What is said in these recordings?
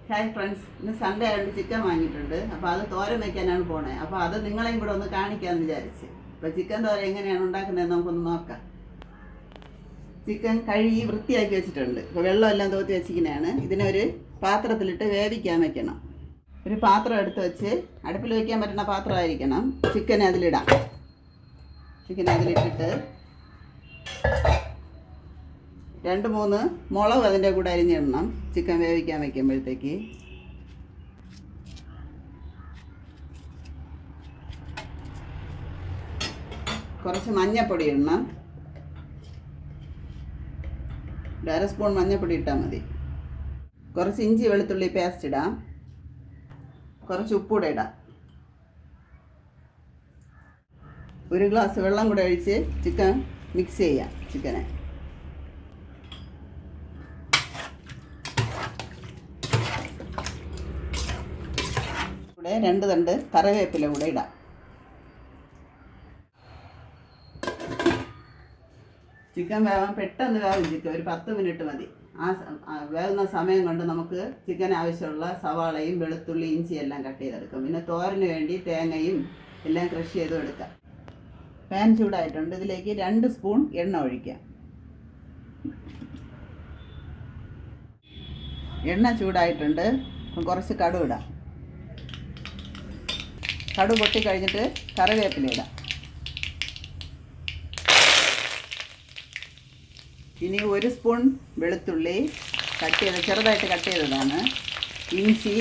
Hi friends, ഇന്ന് Sunday ആയതുകൊണ്ട് chicken വാങ്ങിയിട്ടുണ്ട്. അപ്പോൾ അത് തോരൻ വയ്ക്കാനാണ് പോണേ. അപ്പോൾ അത് നിങ്ങളെയും കൂടെ ഒന്ന് കാണിക്കാമെന്ന് വിചാരിച്ച്. അപ്പോൾ ചിക്കൻ തോരൻ എങ്ങനെയാണ് ഉണ്ടാക്കുന്നതെന്ന് നമുക്കൊന്ന് നോക്കാം. ചിക്കൻ കഴുകി വൃത്തിയാക്കി വെച്ചിട്ടുണ്ട്. ഇപ്പോൾ വെള്ളമെല്ലാം തോത്തി വെച്ചിരിക്കുന്നതാണ്. ഇതിനൊരു പാത്രത്തിലിട്ട് വേവിക്കാൻ വെക്കണം. ഒരു പാത്രം എടുത്ത് വെച്ച് അടുപ്പിൽ വയ്ക്കാൻ പറ്റുന്ന പാത്രമായിരിക്കണം. ചിക്കൻ അതിലിടാം. ചിക്കൻ അതിലിട്ടിട്ട് 2-3 മുളക് അതിൻ്റെ കൂടെ അരിഞ്ഞിടണം. ചിക്കൻ വേവിക്കാൻ വയ്ക്കുമ്പോഴത്തേക്ക് കുറച്ച് മഞ്ഞൾപ്പൊടി ഇടണം. 1/2 സ്പൂൺ മഞ്ഞൾപ്പൊടി ഇട്ടാൽ മതി. കുറച്ച് ഇഞ്ചി വെളുത്തുള്ളി പേസ്റ്റ് ഇടാം. കുറച്ച് ഉപ്പൂടെ ഇടാം. 1 ഗ്ലാസ് വെള്ളം കൂടെ ഒഴിച്ച് ചിക്കൻ മിക്സ് ചെയ്യാം. ചിക്കനെ കൂടെ 2 തണ്ട് കറിവേപ്പില കൂടെ ഇടാം. ചിക്കൻ വേവാൻ പെട്ടെന്ന് വേവും. ചിക്കൻ ഒരു 10 മിനിറ്റ് മതി. വേവുന്ന സമയം കൊണ്ട് നമുക്ക് ചിക്കൻ ആവശ്യമുള്ള സവാളയും വെളുത്തുള്ളി ഇഞ്ചി എല്ലാം കട്ട് ചെയ്തെടുക്കാം. പിന്നെ തോരന് വേണ്ടി തേങ്ങയും എല്ലാം ക്രഷ് ചെയ്തും എടുക്കാം. പാൻ ചൂടായിട്ടുണ്ട്. ഇതിലേക്ക് 2 സ്പൂൺ എണ്ണ ഒഴിക്കാം. എണ്ണ ചൂടായിട്ടുണ്ട്. കുറച്ച് കടുക് ഇടാം. കടുക് പൊട്ടി കഴിഞ്ഞിട്ട് കറിവേപ്പില ഇടാം. ഇനി 1 സ്പൂൺ വെളുത്തുള്ളി ചെറുതായിട്ട് കട്ട് ചെയ്തതാണ്. ഇഞ്ചി,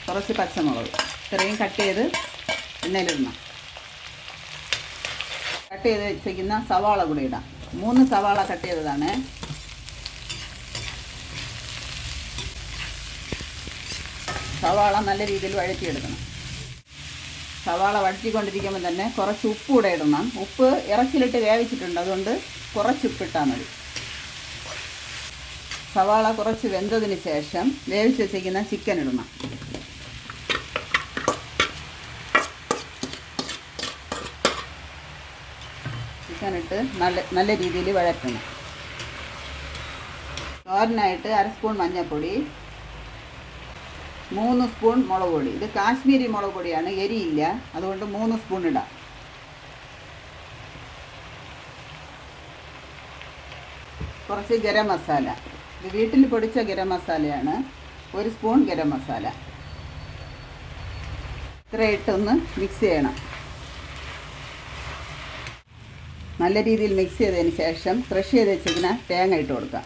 കുറച്ച് പച്ചമുളക് ഇത്രയും കട്ട് ചെയ്ത് എണ്ണയിലിടണം. കട്ട് ചെയ്ത് വെച്ചിരിക്കുന്ന സവാള കൂടി ഇടാം. 3 സവാള കട്ട് ചെയ്തതാണ്. സവാള നല്ല രീതിയിൽ വഴറ്റിയെടുക്കണം. സവാള വഴറ്റിക്കൊണ്ടിരിക്കുമ്പോൾ തന്നെ കുറച്ച് ഉപ്പ് കൂടെ ഇടണം. ഉപ്പ് ഇറച്ചിലിട്ട് വേവിച്ചിട്ടുണ്ട്, അതുകൊണ്ട് കുറച്ച് ഉപ്പിട്ടാൽ മതി. സവാള കുറച്ച് വെന്തതിന് ശേഷം വേവിച്ച് വെച്ചിരിക്കുന്ന ചിക്കൻ ഇടണം. ചിക്കൻ ഇട്ട് നല്ല രീതിയിൽ വഴറ്റണം. തോരനായിട്ട് 1/2 സ്പൂൺ മഞ്ഞൾപ്പൊടി, 3 സ്പൂൺ മുളക് പൊടി. ഇത് കാശ്മീരി മുളക് പൊടിയാണ്, എരിയില്ല, അതുകൊണ്ട് 3 സ്പൂൺ ഇടാം. കുറച്ച് ഗരം മസാല. ഇത് വീട്ടിൽ പൊടിച്ച ഗരം മസാലയാണ്. 1 സ്പൂൺ ഗരം മസാല. ഇത്ര ഇട്ടൊന്ന് മിക്സ് ചെയ്യണം. നല്ല രീതിയിൽ മിക്സ് ചെയ്തതിന് ശേഷം ക്രഷ് ചെയ്ത് വെച്ചിരിക്കുന്ന തേങ്ങ ഇട്ട് കൊടുക്കാം.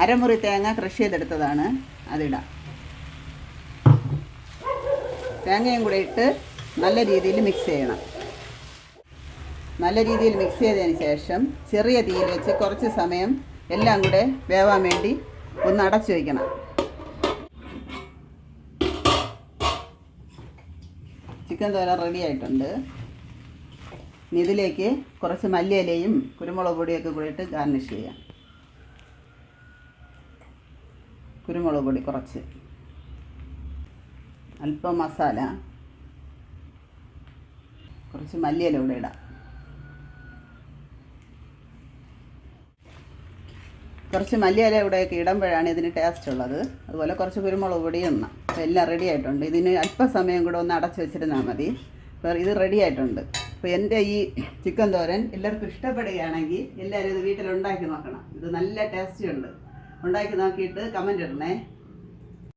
അരമുറി തേങ്ങ ക്രഷ് ചെയ്തെടുത്തതാണ്, അതിടാം. തേങ്ങയും കൂടെ ഇട്ട് നല്ല രീതിയിൽ മിക്സ് ചെയ്യണം. നല്ല രീതിയിൽ മിക്സ് ചെയ്തതിന് ശേഷം ചെറിയ തീയിൽ വെച്ച് കുറച്ച് സമയം എല്ലാം കൂടെ വേവാൻ വേണ്ടി ഒന്ന് അടച്ചു വയ്ക്കണം. ചിക്കൻ തോരൻ റെഡി ആയിട്ടുണ്ട്. ഇതിലേക്ക് കുറച്ച് മല്ലിയിലയും കുരുമുളക് പൊടിയൊക്കെ കൂടി ഇട്ട് ഗാർണിഷ് ചെയ്യാം. കുരുമുളക് പൊടി കുറച്ച്, അല്പം മസാല, കുറച്ച് മല്ലിയില കൂടെ ഇടാം. കുറച്ച് മല്ലിയില ഇവിടെയൊക്കെ ഇടുമ്പോഴാണ് ഇതിന് ടേസ്റ്റ് ഉള്ളത്. അതുപോലെ കുറച്ച് കുരുമുളക് പൊടി ഇടണം. അപ്പോൾ എല്ലാം റെഡി ആയിട്ടുണ്ട്. ഇതിന് അല്പസമയം കൂടെ ഒന്ന് അടച്ചു വെച്ചിരുന്നാൽ മതി. അപ്പോൾ ഇത് റെഡി ആയിട്ടുണ്ട്. അപ്പോൾ എൻ്റെ ഈ ചിക്കൻ തോരൻ എല്ലാവർക്കും ഇഷ്ടപ്പെടുകയാണെങ്കിൽ എല്ലാവരും ഇത് വീട്ടിൽ ഉണ്ടാക്കി നോക്കണം. ഇത് നല്ല ടേസ്റ്റ് ഉണ്ട്. ഉണ്ടാക്കി നോക്കിയിട്ട് കമൻറ്റ് ഇടണേ.